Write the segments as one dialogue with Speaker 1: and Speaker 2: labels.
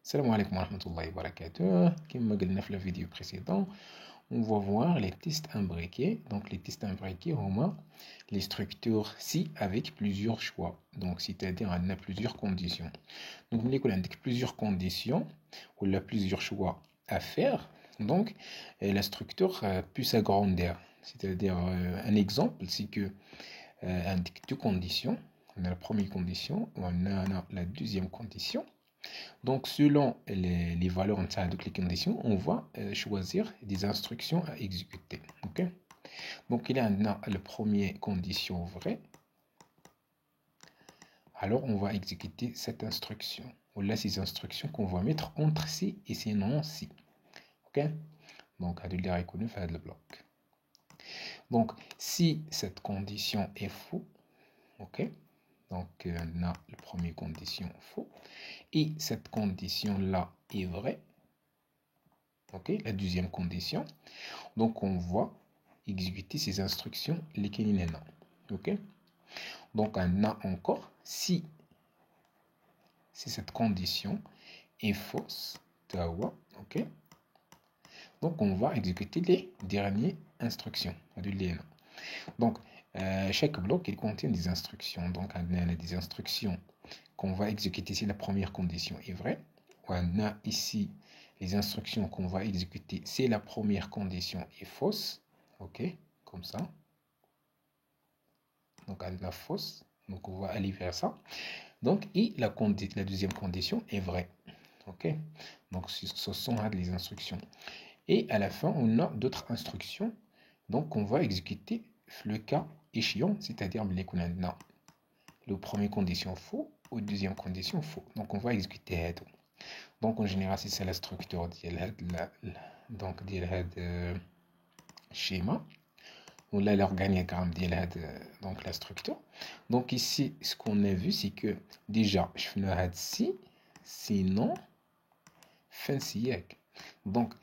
Speaker 1: Salam alaikum wa rahmatullahi wa barakatuh. Comme je l'ai dit dans la vidéo précédente, on va voir les tests imbriqués. Donc, les tests imbriqués, au moins, les structures si avec plusieurs choix. Donc, c'est-à-dire, on a plusieurs conditions. Donc, on a plusieurs conditions ou il y a plusieurs choix à faire. Donc, la structure peut s'agrandir. C'est-à-dire, un exemple, c'est que indique deux conditions. On a la première condition, on a la deuxième condition. Donc, selon les valeurs de les conditions, on va choisir des instructions à exécuter. Ok. Donc, il y a la première condition vraie. Alors, on va exécuter cette instruction. Ou là, ces instructions qu'on va mettre entre ci et sinon ci. Ok. Donc, à dire reconnu faire le bloc. Donc, si cette condition est faux, ok. Donc, on a la première condition faux. Et cette condition-là est vraie. Ok, la deuxième condition. Donc, on va exécuter ces instructions, lesquelles il y en a. Ok. Donc, on a encore, si cette condition est fausse, ok. Donc, on va exécuter les dernières instructions. Donc, chaque bloc, il contient des instructions. Donc, on a des instructions qu'on va exécuter si la première condition est vraie. On a ici les instructions qu'on va exécuter si la première condition est fausse. Ok, comme ça. Donc, on a fausse. Donc, on va aller vers ça. Donc, et la deuxième condition est vraie. Ok, donc ce sont les instructions. Et à la fin, on a d'autres instructions. Donc, on va exécuter le cas échéant, c'est-à-dire le premier condition faux ou deuxième condition faux. Donc, on va exécuter tout. Donc, en général, c'est la structure donc schéma. Ou là, l'organigramme donc la structure. Donc, ici, ce qu'on a vu, c'est que déjà, je fais ci, sinon, fin siècle. Donc,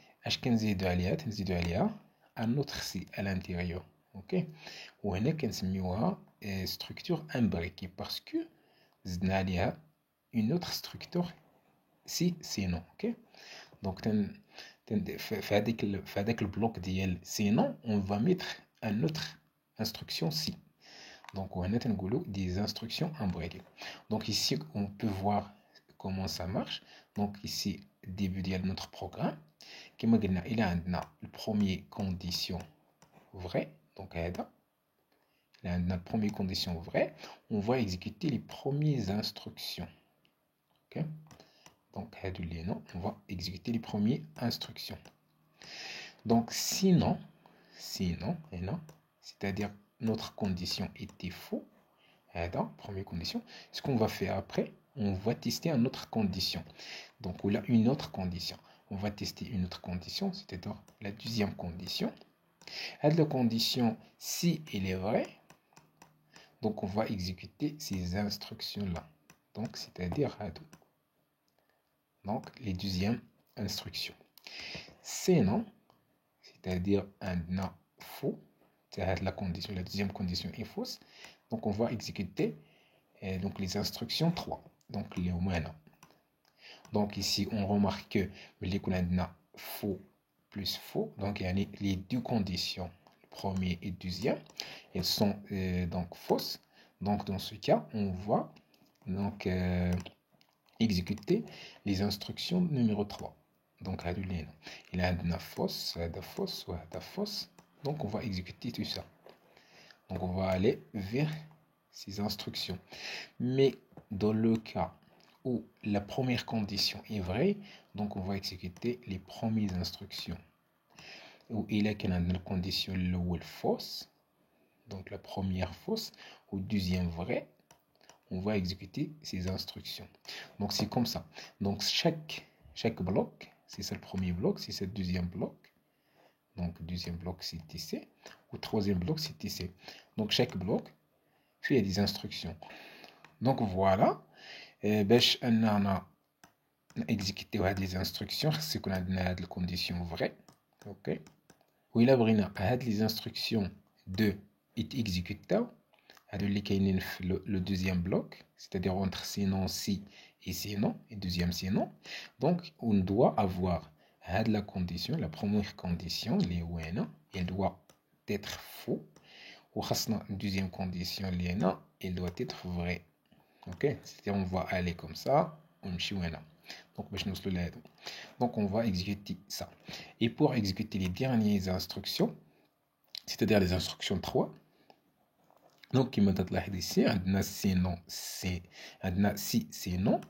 Speaker 1: نزيدو عليها un autre si à l'intérieur. Ok. وهنا كنسميوها structure imbriquée parce que زدنا عليها une autre structure si sinon. Ok. Donc, في هذاك البلوك ديال sinon, on va mettre un autre instruction si. Donc, on a des instructions imbriquées. Donc, ici, on peut voir comment ça marche. Donc, ici, début de notre programme. Il a la première condition vraie. Donc, la première condition vraie. On va exécuter les premières instructions. Ok. Donc, on va exécuter les premières instructions. Donc, sinon, c'est-à-dire notre condition était faux. Première condition. Ce qu'on va faire après, on va tester une autre condition. Donc, on a une autre condition. On va tester une autre condition, c'est-à-dire la deuxième condition. À la condition, si elle est vraie, donc on va exécuter ces instructions-là. Donc, c'est-à-dire donc les deuxièmes instructions. Sinon, c'est-à-dire un faux, c'est la condition, la deuxième condition est fausse. Donc, on va exécuter donc les instructions 3. Donc, les humains. Donc, ici, on remarque que les faux plus faux. Donc, il y a les deux conditions, première et deuxième, elles sont donc fausses. Donc, dans ce cas, on va donc exécuter les instructions numéro 3. Donc, il y a une fausse, fausse. Donc, on va exécuter tout ça. Donc, on va aller vers ces instructions. Mais dans le cas où la première condition est vraie, donc on va exécuter les premières instructions. Où il y a une condition fausse, donc la première fausse, ou deuxième vraie, on va exécuter ces instructions. Donc c'est comme ça. Donc chaque bloc, c'est ça le premier bloc, c'est ce deuxième bloc. Donc deuxième bloc c'est ici, ou troisième bloc c'est ici. Donc chaque bloc fait des instructions. Donc voilà. باش اننا نكزيكيتيو هاد لي انستركسيون خص يكون عندنا هاد الكونديسيون فري. اوكي. وإلا بغينا هاد لي انستركسيون دو يتيكزيكوتاو le deuxième bloc, c'est-à-dire entre sinon si et sinon, et deuxième sinon. Donc, on doit avoir la condition, la première condition, elle doit être faux. Ou la deuxième condition, elle doit être vraie. Ok, c'est-à-dire on va aller comme ça, donc on va exécuter ça. Et pour exécuter les dernières instructions, c'est-à-dire les instructions 3, donc qui me donne là ici, on a sinon, c'est, on a si sinon,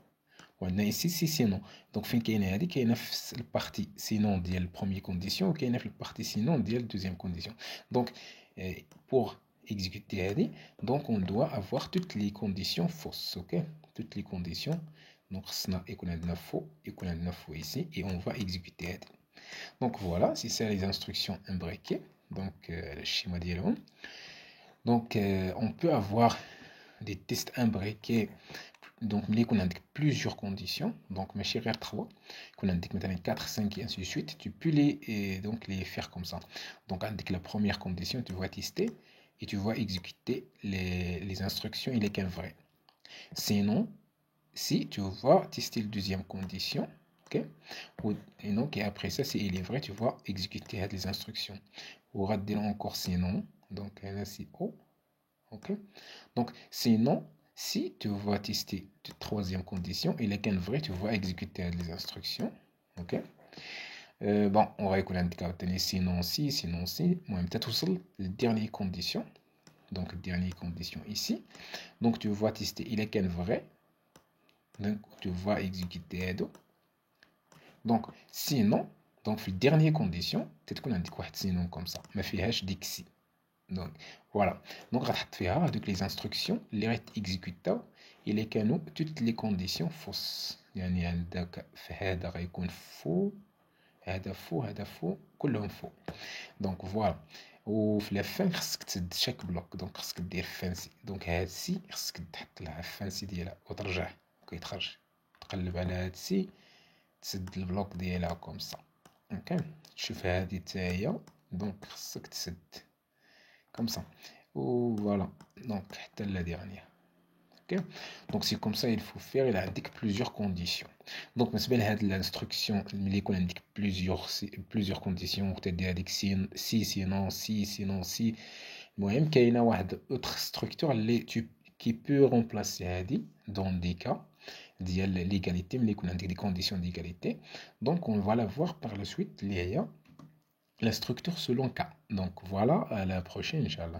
Speaker 1: on a ici si sinon. Donc fin qu'il y a la partie sinon de la première condition, ou qu'il y a la partie sinon de la deuxième condition. Donc pour exécuter donc on doit avoir toutes les conditions fausses, ok? Toutes les conditions. Donc ça et qu'on a faux et qu'on a faux ici et on va exécuter. Donc voilà, c'est ça les instructions imbriquées. Donc le schéma dialogue. Donc on peut avoir des tests imbriqués. Donc mais qu'on indique plusieurs conditions. Donc mes chéris 3 qu'on indique maintenant 4, 5 et ainsi de suite. Tu peux donc les faire comme ça. Donc indique la première condition, tu vas tester et tu vas exécuter les instructions il est qu'un vrai. Sinon, si tu vas tester la deuxième condition, ok, et donc et après ça, si il est vrai, tu vas exécuter les instructions. On va dire encore sinon, donc là c'est O, ok. Donc sinon, si tu vas tester la troisième condition, il est qu'un vrai, tu vas exécuter les instructions, ok. Bon, on va écouter l'indicateur sinon si, moi peut-être aussi la dernière condition, donc dernière condition ici. Donc tu vas tester, il est qu'un vrai. Donc, tu vas exécuter. Donc, sinon, donc, la dernière condition, peut-être qu'on a dit quoi sinon comme ça. Mais fait dixi. Donc, voilà. Donc, on va faire avec les instructions, les exécutants, et les canaux, toutes les conditions fausses. يعني عندك في هذا غيكون فو هذا فو هذا فو كلهم فو. دونك فوالا. وفي لا فان خصك تسد شاك بلوك. دونك خصك دير فانسي. دونك هاد سي خصك تحط لها فانسي ديالها وترجع كيتخرج. تقلب على هاد سي تسد البلوك ديالها كوم سا. اوكي تشوف هادي حتى هي دونك خصك تسد كوم سا. و فوالا دونك حتى لا ديرنيير. Okay. Donc c'est comme ça il faut faire, il indique plusieurs conditions. Donc l'instruction il indique plusieurs conditions, c'est-à-dire si sinon si المهم كاينه واحد autre structure qui peut remplacer هذه dans des cas ديال l'égalité ملي يكون عندك des conditions d'égalité. Donc on va la voir par la suite اللي هي la structure selon cas. Donc voilà, à la prochaine inchallah.